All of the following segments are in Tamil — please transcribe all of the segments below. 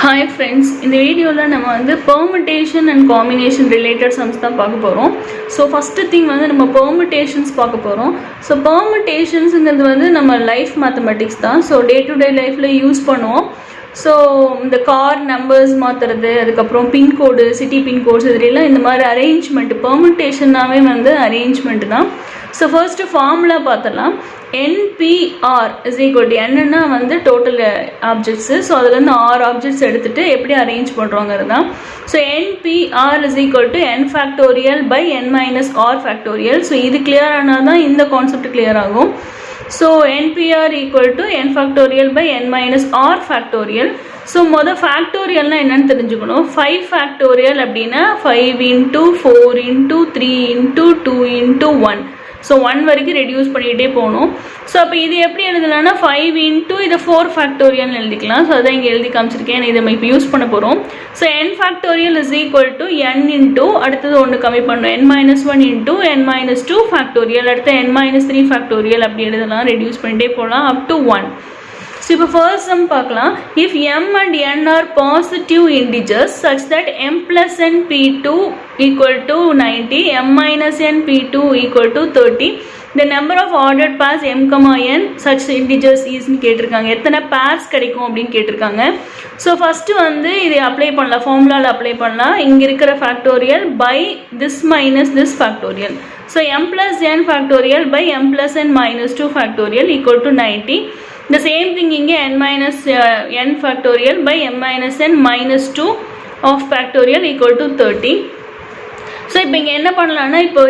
Hi friends, in the video la nama vandu permutation and combination related sums da paaka porom. So first thing vandu nama permutations paaka porom. So permutations ingadhu vandu nama life mathematics da. So day to day life la use பண்ணுவோம். So the car numbers மாத்துறது அதுக்கப்புறம் பின் கோடு சிட்டி பின் கோட்ஸ் இதெல்லாம் இந்த மாதிரி அரேஞ்ச்மெண்ட் பெர்முட்டேஷனாவே வந்து அரேஞ்ச்மெண்ட் தான். ஸோ ஃபர்ஸ்ட் ஃபார்முலா பார்த்துடலாம். NPR இஸ் ஈக்குவல் டு என்னன்னா வந்து டோட்டல் ஆப்ஜெக்ட்ஸு. ஸோ அதுலேருந்து 6 ஆப்ஜெக்ட்ஸ் எடுத்துகிட்டு எப்படி அரேஞ்ச் பண்ணுறோங்கிறது தான். So NPR is equal to n factorial by n minus R factorial. So இது கிளியர் ஆனால் தான் இந்த கான்செப்ட் கிளியர் ஆகும். So NPR equal to n factorial by n minus r factorial. So மொத factorial என்னன்னு தெரிஞ்சுக்கணும். 5 factorial அப்படின்னா 5 into 4 into 3 into 2 into 1. So 1 வரைக்கும் ரெடியூஸ் பண்ணிகிட்டே போகணும். ஸோ அப்போ இது எப்படி எழுதலாம்னா 5 into இதை 4 ஃபேக்டோரியல்னு எழுதிக்கலாம். ஸோ அதான் இங்கே எழுதி காமிச்சிருக்கேன். இதை நம்ம இப்போ யூஸ் பண்ண போகிறோம். So n factorial is equal to n into அடுத்தது ஒன்று கம்மி பண்ணணும் n minus 1 into n minus 2 factorial அடுத்து n மைனஸ் 3 ஃபேக்டோரியல் அப்படி எழுதலாம். ரெடியூஸ் பண்ணிகிட்டே போகலாம் அப் டு 1. So இப்போ first sum பார்க்கலாம். If m and n are positive integers such that m plus n p2 equal to 90, m minus n p2 equal to 30, the number of ordered pairs m comma n such integers is னு கேட்டிருக்காங்க. எத்தனை pairs கிடைக்கும் அப்படின்னு கேட்டிருக்காங்க. ஸோ ஃபஸ்ட்டு வந்து இதை அப்ளை பண்ணலாம், ஃபார்முலாவில் அப்ளை பண்ணலாம். இங்கே இருக்கிற factorial by this minus this factorial. So m plus n factorial by m plus n minus 2 factorial equal to 90. The same thing இங்கே n minus n factorial by m minus n minus 2 of factorial equal to 30. So இப்போ இங்கே என்ன பண்ணலான்னா இப்போ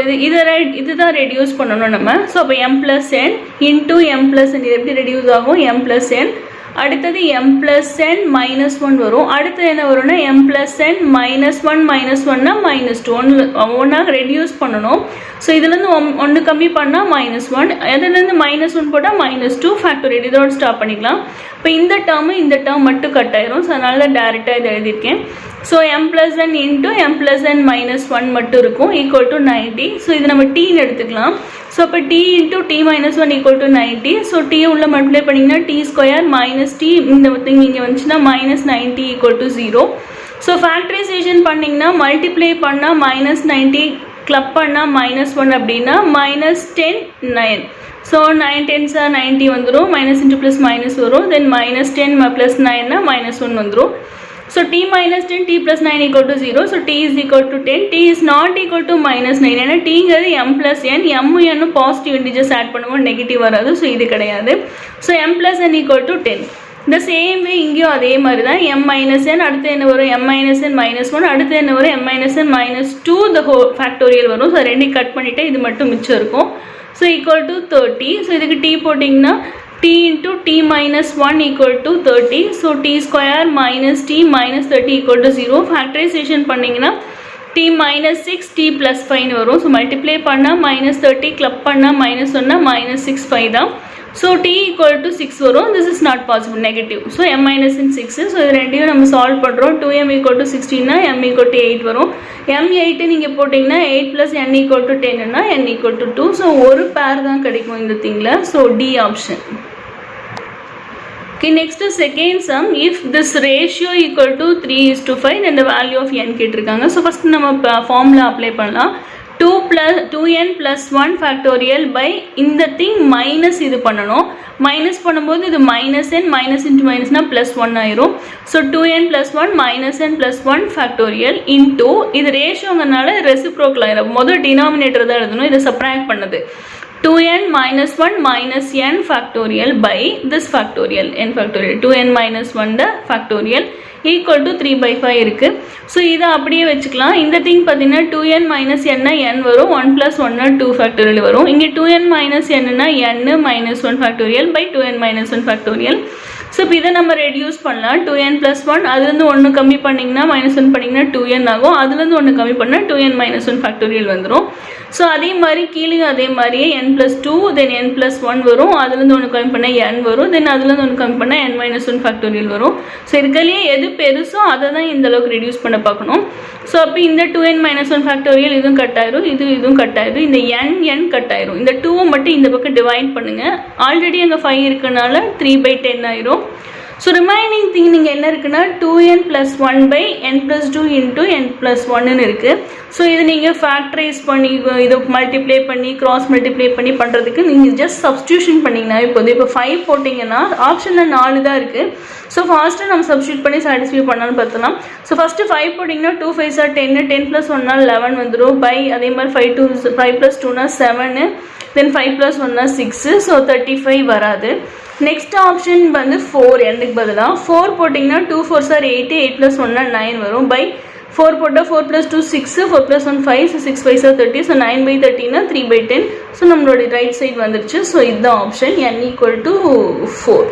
இதுதான் ரெடியூஸ் பண்ணணும் நம்ம. ஸோ அப்போ m plus n into m plus n இது எப்படி ரெடியூஸ் ஆகும் m plus n அடுத்தது m plus n minus 1 வரும். அடுத்தது என்ன வரும்னா m plus n minus 1 minus 1னா minus 2 ஒன்றாக ரெடியூஸ் பண்ணணும். ஸோ இதுலேருந்து ஒன்று கம்மி பண்ணால் மைனஸ் 1 அதுலேருந்து மைனஸ் 1 போட்டால் மைனஸ் 2 ஃபேக்டோரியல் இதோடு ஸ்டாப் பண்ணிக்கலாம். இப்போ இந்த டேர்ம் மட்டும் கட் ஆயிரும். ஸோ அதனால தான் டேரெக்டாக இதை எழுதியிருக்கேன். So m plus n into m plus n minus 1 மட்டும் இருக்கும் ஈக்குவல் டு 90. ஸோ இது நம்ம டீன்னு எடுத்துக்கலாம். ஸோ அப்போ t into t minus 1 equal to 90. So t உள்ள மல்டிப்ளை பண்ணிங்கன்னா t ஸ்கொயர் மைனஸ் t இந்த திங் இங்கே வந்துச்சுன்னா minus 90 equal to 0. So factorisation பண்ணிங்கன்னா மல்டிப்ளை பண்ணால் மைனஸ் 90 கிளப் பண்ணால் மைனஸ் 1 அப்படின்னா மைனஸ் 10 9. ஸோ 9 10s 90 வந்துடும். மைனஸ் இன்ட்டு ப்ளஸ் மைனஸ் வரும். தென் மைனஸ் 10 ப்ளஸ் 9னா மைனஸ் 1 வந்துடும். So t minus 10 t plus 9 equal to 0. So t is equal to 10. t is not equal to minus 9. ஏன்னா tங்கிறது m plus n. m n positive integers add பண்ணுவோம் நெகட்டிவ் வராது. ஸோ இது கிடையாது. So m plus n equal to 10. இந்த சேம் வே இங்கேயும் அதே மாதிரி தான் m minus n அடுத்து என்ன வரும் m minus n minus 1 அடுத்து என்ன வரும் m minus n minus 2 the whole factorial வரும். ஸோ ரெண்டையும் கட் பண்ணிவிட்டு இது மட்டும் மிச்சம் இருக்கும். So equal to 30. ஸோ இதுக்கு t போட்டிங்கன்னா t into t minus 1 equal to 30. So t square minus t minus 30 equal to 0. Factorization பண்ணிங்கன்னா t minus 6 t plus 5 வரும். ஸோ மல்டிப்ளை பண்ணால் மைனஸ் 30 கிளப் பண்ணால் மைனஸ் 1 மைனஸ் 6 5 தான். ஸோ t equal to 6 வரும். This is not possible negative. So m minus n 6. So இது ரெண்டையும் நம்ம சால்வ் பண்ணுறோம். 2m equal to 16னா m equal to 8 வரும். m 8 நீங்கள் போட்டிங்கன்னா 8 plus n equal to 10னா n equal to 2. ஸோ ஒரு பேர் தான் கிடைக்கும் இந்த திங்கில். So D option. Okay, next second sum, if this ratio equal to 3:5 then the value of n கேட்டிருக்காங்க. ஸோ ஃபஸ்ட் நம்ம ஃபார்முலா அப்ளை பண்ணலாம். 2n plus 1 factorial by இந்த திங் மைனஸ் இது பண்ணணும். மைனஸ் பண்ணும்போது இது மைனஸ் n மைனஸ் இன்ட்டு மைனஸ்னா ப்ளஸ் 1 ஆயிரும். So 2n plus 1 minus n plus 1 factorial into இது ரேஷியோங்கிறனால ரெசிப்ரோக்கல் ஆயிரும். முதல் டினாமினேட்டர் தான் எழுதணும். இதை சப்ராக்ட் பண்ணது 2n minus 1 minus n factorial by this factorial n factorial 2n minus 1 the factorial equal to 3/5 இருக்கு. ஸோ இதை அப்படியே வச்சுக்கலாம். இந்த திங் பார்த்தீங்கன்னா 2n minus n n வரும் 1 plus 1 2 factorial வரும். இங்கே 2n minus n n minus 1 factorial by 2n minus 1 factorial. So இப்போ இதை நம்ம ரெடியூஸ் பண்ணலாம். 2n plus 1 அதுலேருந்து 1 கம்மி பண்ணிங்கன்னா மைனஸ் 1 பண்ணிங்கன்னா 2n ஆகும். அதுலேருந்து 1 கம்மி பண்ணால் 2n minus 1 ஃபேக்டோரியல் வந்துடும். ஸோ அதே மாதிரி கீழே அதே மாதிரியே n plus 2 தென் n plus 1 வரும். அதுலேருந்து 1 கம்மி பண்ணால் n வரும். தென் அதுலேருந்து 1 கம்மி பண்ணால் n minus 1 ஃபேக்டோரியல் வரும். ஸோ இதுலேயே எது பெருசோ அதை தான் இந்த அளவுக்கு ரெடியூஸ் பண்ண பார்க்கணும். ஸோ அப்போ இந்த 2n minus 1 ஃபேக்டோரியல் இதுவும் கட் ஆயிரும். இதுவும் கட் ஆயிரும். இந்த n கட் ஆயிரும். இந்த 2 மட்டும் இந்த பக்கம் டிவைட் பண்ணுங்கள். ஆல்ரெடி அங்கே 5 இருக்கனால 3/10 ஆயிரும். ஸோ ரிமைனிங் திங் நீங்கள் என்ன இருக்குன்னா 2n + 1 / n + 2 × n + 1ன்னு இருக்குது. ஸோ இது நீங்கள் ஃபேக்டரைஸ் பண்ணி இதை மல்டிப்ளை பண்ணி கிராஸ் மல்டிப்ளை பண்ணி பண்ணுறதுக்கு நீங்கள் ஜஸ்ட் சப்ஸ்டியூஷன் பண்ணிங்கன்னா இப்போ 5 போட்டிங்கன்னா ஆப்ஷனில் 4 தான் இருக்குது. ஸோ ஃபாஸ்ட்டாக நம்ம சப்ஸ்டியூட் பண்ணி சாட்டிஸ்ஃபை பண்ணாலும் பார்த்தலாம். ஸோ ஃபஸ்ட்டு 5 போட்டிங்கன்னா 2 5 are 10, 10 + 1 11 வந்துடும். பை அதே மாதிரி 5 + 2 7, தென் 5 + 1 6, ஸோ 35 வராது. நெக்ஸ்ட் ஆப்ஷன் வந்து 4 எண்டுக்கு பதிலாக 4 போட்டிங்கன்னா 2 4 are 8, 8 + 1 9 வரும். பை 4 போட்டால் 4 + 2 6, 4 + 1 5, ஸோ 6 5 are 30, ஸோ 9/30 3/10. ஸோ நம்மளோட ரைட் சைடு வந்துருச்சு. ஸோ இதுதான் option n = 4.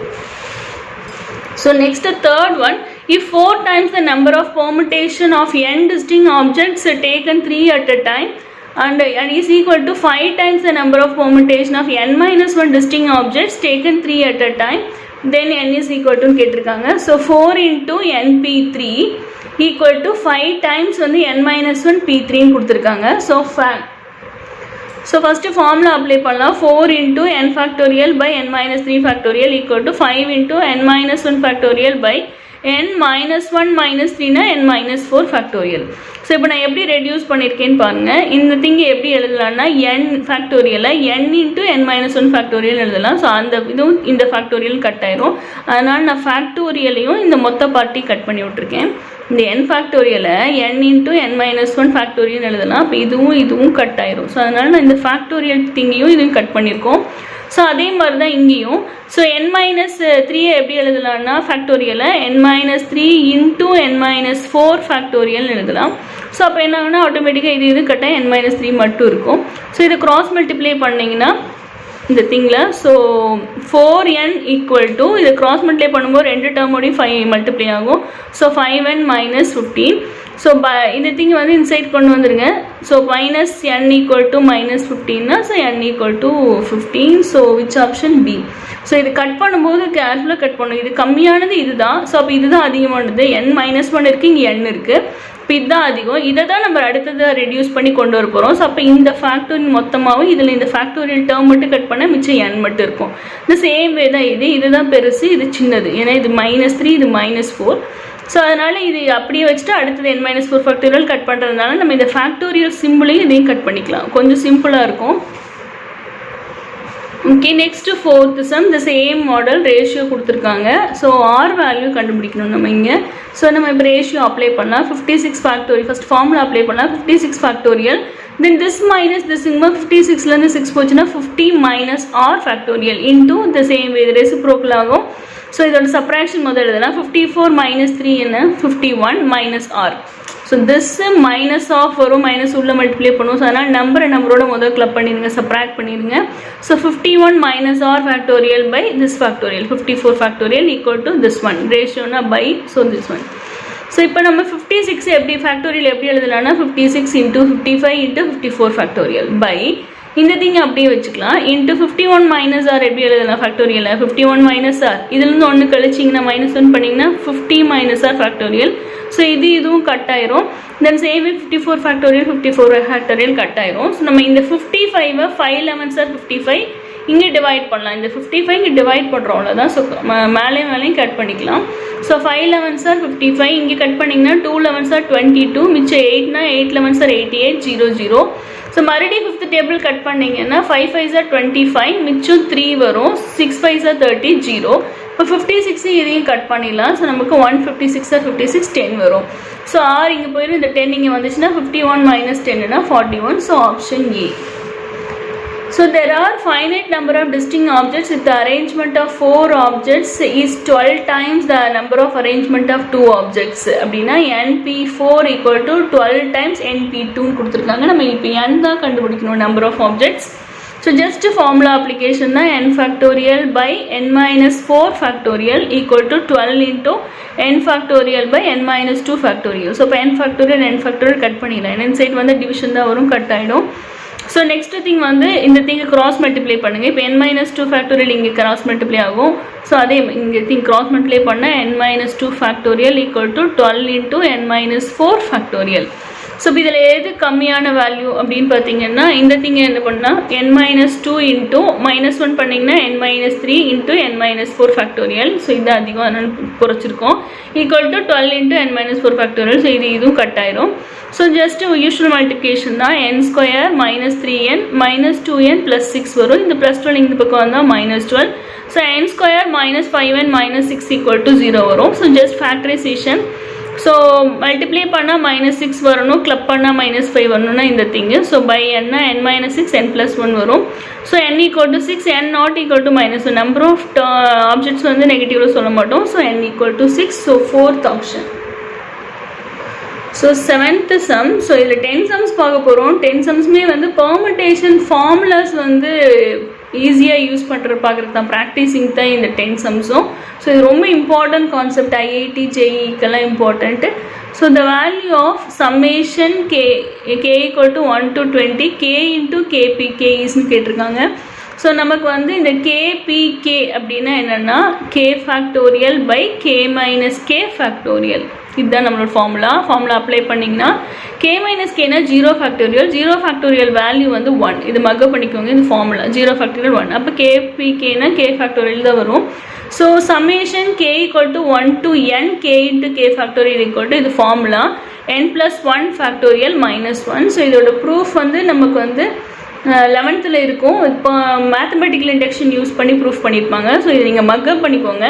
So next the third one, if 4 times the number of permutation of n distinct objects taken 3 at a time and is equal to 5 times the number of permutation of n - 1 distinct objects taken 3 at a time, then n is equal to கேட்டிருக்காங்க. So 4 × np3 equal to 5 times வந்து n - 1 p3 கொடுத்துருக்காங்க. So first formula apply பண்ணலாம். 4 × n factorial by n - 3 factorial equal to 5 × n - 1 factorial by n - 1 - 3 னா n - 4 factorial. ஸோ இப்போ நான் எப்படி ரெடியூஸ் பண்ணியிருக்கேன்னு பாருங்கள். இந்த திங்கை எப்படி எழுதலாம்னா n ஃபேக்டோரியலை n × n - 1 ஃபேக்டோரியல் எழுதலாம். ஸோ அந்த இதுவும் இந்த ஃபேக்டோரியல் கட் ஆயிரும். அதனால் நான் ஃபேக்டோரியலையும் இந்த மொத்த பார்ட்டி கட் பண்ணி விட்ருக்கேன். இந்த n ஃபேக்டோரியலை n × n - 1 ஃபேக்டோரியல் எழுதலாம். அப்போ இதுவும் கட் ஆயிரும். ஸோ அதனால் நான் இந்த ஃபேக்டோரியல் திங்கையும் இதுவும் கட் பண்ணியிருக்கோம். ஸோ அதே மாதிரி தான் இங்கேயும். ஸோ n - 3 எப்படி எழுதலாம்னா ஃபேக்டோரியலை n - 3 × n - 4 ஃபேக்டோரியல் எழுதலாம். ஸோ அப்போ என்ன ஆகுனா ஆட்டோமேட்டிக்காக இது கட்டாக n - 3 மட்டும் இருக்கும். ஸோ இதை கிராஸ் மல்டிப்ளை பண்ணிங்கன்னா இந்த திங்கில் ஸோ 4n = இதை கிராஸ் மல்டிப்ளை பண்ணும்போது 2 டேர்மோடையும் 5 மல்டிப்ளை ஆகும். So 5n - 15. ஸோ இந்த திங் வந்து இன்சைட் கொண்டு வந்துடுங்க. ஸோ -n = -15னா so n = 15. So which option B. So இது கட் பண்ணும்போது கேர்ஃபுல்லாக கட் பண்ணணும். இது கம்மியானது இதுதான். ஸோ அப்போ இதுதான் அதிகமானது. n - 1 இருக்குது, இங்கே n இருக்குது. இப்போ இதுதான் அதிகம். இதை தான் நம்ம அடுத்ததாக ரெடியூஸ் பண்ணி கொண்டு வர போகிறோம். ஸோ அப்போ இந்த ஃபேக்டோரியல் மொத்தமாகவும் இதில் இந்த ஃபேக்டோரியல் டேர்ம் மட்டும் கட் பண்ணால் மிச்சம் n மட்டும் இருக்கும். இந்த சேம் வே தான் இதுதான் பெருசு, இது சின்னது. ஏன்னா இது -3, இது -4. ஸோ அதனால் இது அப்படியே வச்சுட்டு அடுத்தது n - 4 ஃபேக்டோரியல் கட் பண்ணுறதுனால நம்ம இந்த ஃபேக்டோரியல் சிம்பிளையும் இதையும் கட் பண்ணிக்கலாம். கொஞ்சம் சிம்பிளாக இருக்கும். Okay, next 4th sum. இந்த சேம் மாடல் ரேஷியோ கொடுத்துருக்காங்க. ஸோ ஆர் வேல்யூ கண்டுபிடிக்கணும் நம்ம இங்கே. ஸோ நம்ம இப்போ ரேஷியோ அப்ளை பண்ணலாம். 56 ஃபேக்டோரியல் ஃபஸ்ட் ஃபார்முலா அப்ளை பண்ணலாம். 56 ஃபேக்டோரியல் தென் திஸ் மைனஸ் திஸ்ங்க 56லேருந்து 6 போச்சுன்னா 50 - r factorial into the same way இது ரெசிப்ரோக்கல் ஆகும். ஸோ இதோட சப்ராக்ஷன் முதல் எழுதலாம். 54 - 3 என்ன 51 - r. So this minus of வரும், மைனஸ் உள்ள மல்டிப்ளை பண்ணுவோம். ஸோ அதனால் நம்பரோட முதல் கிளப் பண்ணிடுங்க, சப்ராக்ட் பண்ணிடுங்க. So 51 - r factorial by this factorial 54 factorial equal to this one ரேஷியோனா by so this one. So இப்போ நம்ம 56 எப்படி ஃபேக்டோரியல் எப்படி எழுதலாம்னா 56 × 55 × 54 ஃபேக்டோரியல் பை இந்த திங்க அப்படியே வச்சுக்கலாம். இன்ட்டு 51 - r எப்படி எழுதலாம் ஃபேக்டோரியல் 51 - r இதுலேருந்து 1 கழிச்சிங்கன்னா -1 பண்ணிங்கன்னா 50 - r ஃபேக்டோரியல். ஸோ இதுவும் கட் ஆயிரும். Then same 54 factorial 54 factorial cut ஆயிரும். ஸோ நம்ம இந்த 55 5 11s are 55 இங்கே டிவைட் பண்ணலாம். இந்த 55 இங்கே டிவைட் பண்ணுறோம் அவ்வளோதான். ஸோ மேலேயும் கட் பண்ணிக்கலாம். ஸோ 5 11s are 55 இங்கே கட் பண்ணிங்கன்னா 2 11s are 22 மிச்சம் 8னா 8 11s are 88 0 0. ஸோ மறுபடியும் 5th டேபிள் கட் பண்ணிங்கன்னா 5 5s are 25 மிச்சம் 3 வரும். 6 5s are 30 0. இப்போ 56 இதையும் கட் பண்ணிடலாம். ஸோ நமக்கு 156 are 56 10 வரும். ஸோ ஆர் இங்கே போயிடும். இந்த 10 இங்கே வந்துச்சுன்னா 51 - 10னா 41. So option A. So there are finite number of distinct objects with the arrangement of 4 objects is 12 times the number of arrangement of 2 objects. அப்படின்னா np4 = 12 times np2 கொடுத்துருக்காங்க. நம்ம இப்போ n தான் கண்டுபிடிக்கணும் number of objects. So just formula application தான் n factorial by n - 4 factorial equal to 12 × n factorial by n - 2 factorial. So இப்போ n factorial கட் பண்ணிடலாம். n சைடு வந்து டிவிஷன் தான் வரும், கட் ஆகிடும். ஸோ நெக்ஸ்ட் திங் வந்து இந்த திங்கை கிராஸ் மல்டிப்ளை பண்ணுங்கள். இப்போ n - 2 ஃபேக்டோரியல் இங்கே கிராஸ் மல்டிப்ளை ஆகும். ஸோ அதே இங்கே திங் கிராஸ் மல்டிப்ளை பண்ணால் n - 2 factorial equal to 12 × n - 4 factorial. So இதில் எது கம்மியான வேல்யூ அப்படின்னு பார்த்தீங்கன்னா இந்த திங்கை என்ன பண்ணால் n-2 இன்ட்டு -1 பண்ணிங்கன்னா n-3 into n-4 factorial. So இது அதிகம், அதனால் குறைச்சிருக்கோம். Equal to 12 into n-4 factorial. So இதுவும் கட் ஆயிரும். ஸோ ஜஸ்ட் யூஷுவல் மல்டிப்ளிகேஷன் தான். n² -3n -2n +6 வரும். இந்த +12 இந்த பக்கம் வந்தால் -12. So n² -5n -6 equal to 0 வரும். So just factorisation. So multiply பண்ணால் -6 வரணும், கிளப் பண்ணால் -5 வரணும்னா இந்த திங்கு. ஸோ பை n-6 n+1 வரும். So n equal to 6 n not equal to -1. Number of objects வந்து நெகட்டிவ்ல சொல்ல மாட்டோம். So n equal to 6. So 4th option. So 7th sum. So இதில் 10 சம்ஸ் பார்க்க போகிறோம். 10 சம்ஸுமே வந்து பெர்முடேஷன் ஃபார்முலாஸ் வந்து ஈஸியாக யூஸ் பண்ணுறது பார்க்குறது தான், ப்ராக்டிஸிங் தான் இந்த 10 சம்ஸும். ஸோ இது ரொம்ப இம்பார்ட்டன்ட் கான்செப்ட், ஐஐடி ஜேஇக்கெல்லாம் important. So the value of summation K equal to 1 to 20 k into KPK ஈஸ்ன்னு கேட்டிருக்காங்க. ஸோ நமக்கு வந்து இந்த கேபிகே அப்படின்னா என்னென்னா k factorial by k - k factorial. இதுதான் நம்மளோட ஃபார்முலா அப்ளை பண்ணிங்கன்னா k - kனா 0 ஃபேக்டோரியல். 0 ஃபேக்டோரியல் வேல்யூ வந்து 1. இது மக்கப் பண்ணிக்கோங்க, இது ஃபார்முலா 0 ஃபேக்டோரியல் 1. அப்போ கேபிகேனா k ஃபேக்டோரியல் தான் வரும். So summation k equal to 1 to n k into k factorial equal to இது ஃபார்முலா n+1 ஃபேக்டோரியல் -1. ஸோ இதோட ப்ரூஃப் வந்து நமக்கு வந்து 11th இருக்கும். இப்போ மேத்தமெட்டிக்கல் இண்டக்ஷன் யூஸ் பண்ணி ப்ரூஃப் பண்ணியிருப்பாங்க. ஸோ இதை நீங்கள் மக்கப் பண்ணிக்கோங்க.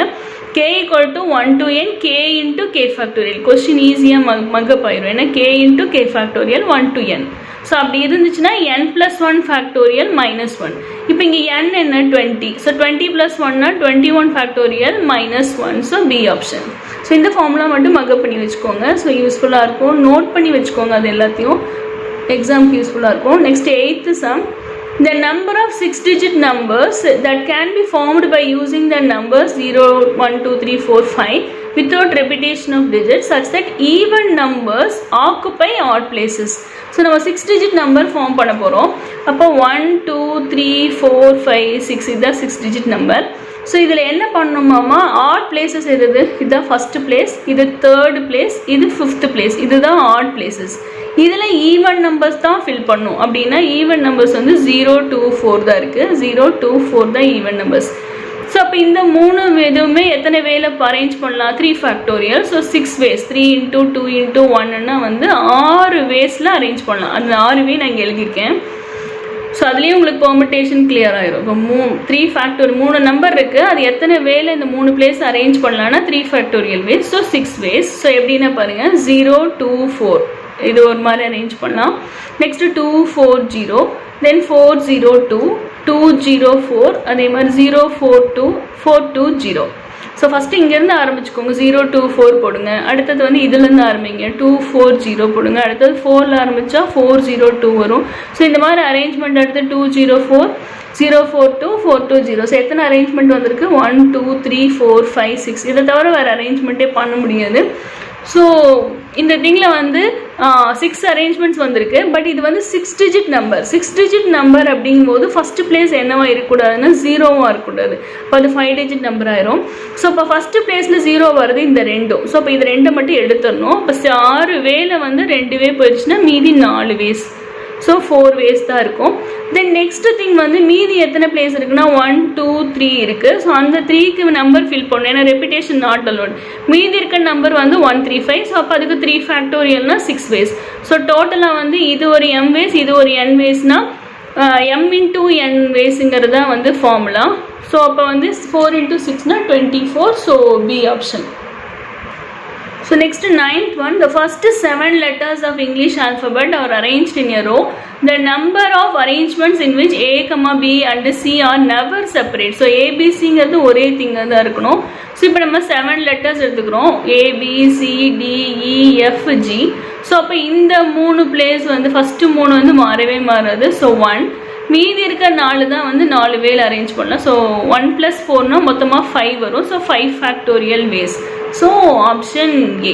k equal to 1 to n k into k factorial. Question ஈஸியாக மக்கப் ஆயிரும். ஏன்னா k into k factorial 1 to n. So அப்படி இருந்துச்சுன்னா n+1 ஃபேக்டோரியல் -1. இப்போ இங்கே n என்ன 20. ஸோ 20 + 1னா 21 factorial -1. So B option. So இந்த ஃபார்முலா மட்டும் மக்கப் பண்ணி வச்சுக்கோங்க. ஸோ யூஸ்ஃபுல்லாக இருக்கும். நோட் பண்ணி வச்சுக்கோங்க, அது எல்லாத்தையும் எக்ஸாமுக்கு யூஸ்ஃபுல்லாக இருக்கும். Next 8th sum. The number of 6-digit numbers that can be formed by using the numbers 0, 1, 2, 3, 4, 5 without repetition of digits such that even numbers occupy odd places. So நம்ம 6-digit number form பண்ண போகிறோம். அப்போ 1, 2, 3, 4, 5, 6 இதுதான் 6-digit number. ஸோ இதில் என்ன பண்ணணுமாமா, ஆட் பிளேசஸ் எது? இதுதான் ஃபஸ்ட்டு பிளேஸ், இது 3rd பிளேஸ், இது 5th பிளேஸ். இதுதான் ஆட் பிளேசஸ். இதில் ஈவன் நம்பர்ஸ் தான் ஃபில் பண்ணும். அப்படின்னா ஈவன் நம்பர்ஸ் வந்து 0, 2, 4 தான் இருக்குது. 0, 2, 4 தான் ஈவன் நம்பர்ஸ். ஸோ அப்போ இந்த 3 எதுவுமே எத்தனை வேலை அரேஞ்ச் பண்ணலாம்? 3 ஃபேக்டோரியல். So 6 ways. 3 × 2 × 1ன்னா வந்து 6 waysல அரேஞ்ச் பண்ணலாம். அந்த 6 வே நான் இங்கே எழுதியிருக்கேன். ஸோ அதுலேயும் உங்களுக்கு பெர்முடேஷன் கிளியர் ஆயிரும். இப்போ 3 ஃபேக்டோரியல் 3 நம்பர் இருக்குது, அது எத்தனை வேலை இந்த 3 பிளேஸ் அரேஞ்ச் பண்ணலான்னா 3 factorial ways. So 6 ways. So எப்படின்னா பாருங்கள், 0, 2, 4 இது ஒரு மாதிரி அரேஞ்ச் பண்ணலாம். நெக்ஸ்ட்டு 2, 4, 0, தென் 4, 0, 2, 2, 0, 4, அதே மாதிரி 0, 4, 2, 4, 2, 0. ஸோ ஃபஸ்ட்டு இங்கேருந்து ஆரம்பிச்சுக்கோங்க. 0, 2, 4 போடுங்க. அடுத்தது வந்து இதுலேருந்து ஆரம்பிங்க. 2, 4, 0 போடுங்க. அடுத்தது 4ல் ஆரம்பித்தா 4, 0, 2 வரும். ஸோ இந்த மாதிரி அரேஞ்ச்மெண்ட் அடுத்து 2, 0, 4, 0, 4, 2, 4, 2, 0. ஸோ எத்தனை அரேஞ்ச்மெண்ட் வந்திருக்கு? 1, 2, 3, 4, 5, 6. இதை தவிர வேறு அரேஞ்ச்மெண்ட்டே பண்ண முடியாது. ஸோ இந்த திங்கில் வந்து 6 அரேஞ்ச்மெண்ட்ஸ் வந்திருக்கு. பட் இது வந்து 6-digit நம்பர். 6-digit நம்பர் அப்படிங்கும்போது ஃபஸ்ட்டு பிளேஸ் என்னவா இருக்கக்கூடாதுன்னா 0வாக இருக்கக்கூடாது. இப்போ அது 5-digit நம்பர் ஆயிரும். ஸோ இப்போ ஃபஸ்ட்டு பிளேஸில் 0 வருது இந்த 2. ஸோ இப்போ இது 2 மட்டும் எடுத்துடணும். இப்போ 6 வேல வந்து 2 வே போயிடுச்சுன்னா மீதி 4 ways. ஸோ 4 ways தான் இருக்கும். தென் நெக்ஸ்ட் திங் வந்து மீதி எத்தனை பிளேஸ் இருக்குன்னா 1, 2, 3 இருக்குது. ஸோ அந்த 3க்கு நம்பர் ஃபில் பண்ணணும். ஏன்னா ரெப்பிட்டேஷன் நாட் அலோட். மீதி இருக்க நம்பர் வந்து 1, 3, 5. ஸோ அப்போ அதுக்கு 3 ஃபேக்டோரியல்னா 6 ways. ஸோ டோட்டலாக வந்து இது ஒரு m ways, இது ஒரு n waysனா m × n waysங்கிறது தான் வந்து ஃபார்முலா. ஸோ அப்போ வந்து 4 × 6னா 24. So B option. So next 9th one, the first 7 letters of English alphabet are arranged in a row. The number of arrangements in which A, B and C are never separate. So A, B, C ங்கிறது ஒரே திங்காக தான் இருக்கணும். ஸோ இப்போ நம்ம 7 letters எடுத்துக்கிறோம். A, B, C, D, E, F, G. So அப்போ இந்த 3 பிளேஸ் வந்து ஃபஸ்ட்டு 3 வந்து மாறவே மாறாது. ஸோ 1 மீதி இருக்க 4 தான் வந்து 4 வேல அரேஞ்ச் பண்ணலாம். ஸோ 1 + 4னா மொத்தமாக 5 வரும். So 5 factorial ways. So option A.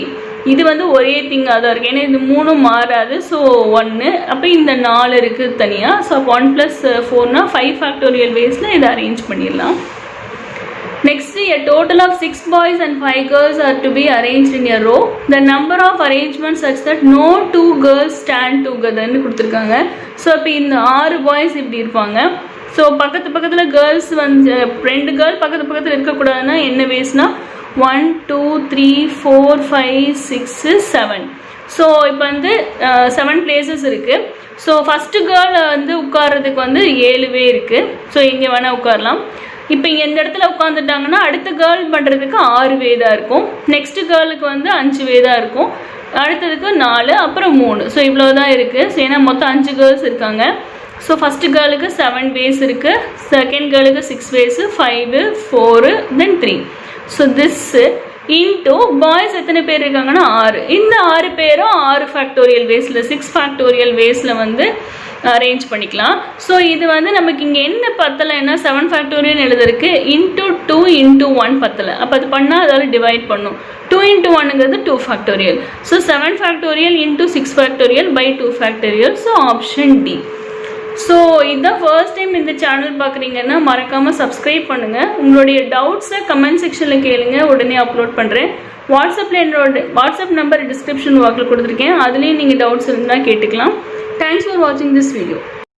இது வந்து ஒரே திங்காக தான் இருக்குது. ஏன்னா இது 3 மாறாது. ஸோ 1. அப்போ இந்த 4 இருக்குது தனியாக. ஸோ 1 + 4னா 5 ஃபேக்டோரியல் வேஸில் இதை அரேஞ்ச் பண்ணிடலாம். Next, a total of 6 boys and 5 girls are to be arranged in a row. The number of arrangements such that no 2 girls stand together னு கொடுத்திருக்காங்க. ஸோ இப்போ இந்த 6 பாய்ஸ் இப்படி இருப்பாங்க. ஸோ பக்கத்தில் கேர்ள்ஸ் வந்து 2 கேர்ள் பக்கத்தில் இருக்கக்கூடாதுன்னா என்ன வேஸ்னா 1 2 3 4 5 6 7. ஸோ இப்போ வந்து 7 பிளேசஸ் இருக்குது. ஸோ ஃபஸ்ட்டு கேர்ள் வந்து உட்கார்றதுக்கு வந்து 7 வே இருக்குது. ஸோ இங்கே வேணால் உட்காரலாம். இப்போ இங்கே இந்த இடத்துல உட்காந்துட்டாங்கன்னா அடுத்த கேர்ள் பண்ணுறதுக்கு 6 வே தான் இருக்கும். நெக்ஸ்ட்டு கேர்ளுக்கு வந்து 5 வே தான் இருக்கும். அடுத்ததுக்கு 4 அப்புறம் 3. ஸோ இவ்வளோ தான் இருக்குது. ஸோ ஏன்னா மொத்தம் 5 கேர்ள்ஸ் இருக்காங்க. ஸோ ஃபஸ்ட்டு கேர்ளுக்கு 7 வேஸ் இருக்குது. செகண்ட் கேர்ளுக்கு 6 ways 5 4 then 3. So this into boys எத்தனை பேர் இருக்காங்கன்னா 6. இந்த 6 பேரும் 6 ஃபேக்டோரியல் வேஸில் 6 ஃபேக்டோரியல் வேஸில் வந்து அரேஞ்ச் பண்ணிக்கலாம். ஸோ இது வந்து நமக்கு இங்கே என்ன பத்தலைன்னா 7 ஃபேக்டோரியல் எழுதுறதுக்கு இன்டூ 2 இன்டூ 1 பத்தலை. அப்போ அது பண்ணால் அதாவது டிவைட் பண்ணும். 2 இன்டூ 1ங்கிறது 2 factorial. So 7 factorial into 6 factorial by 2 factorial. So option D. So இதுதான் ஃபர்ஸ்ட் டைம் இந்த சேனல் பார்க்குறீங்கன்னா மறக்காமல் சப்ஸ்கிரைப் பண்ணுங்கள். உங்களுடைய டவுட்ஸை கமெண்ட் செக்ஷனில் கேளுங்க, உடனே அப்லோட் பண்ணுறேன். வாட்ஸ்அப்பில் என்னோட வாட்ஸ்அப் நம்பர் டிஸ்கிரிப்ஷன் பாக்ஸில் கொடுத்துருக்கேன். அதுலேயும் நீங்கள் டவுட்ஸ் இருந்தால் கேட்டுக்கலாம். Thanks for watching this video.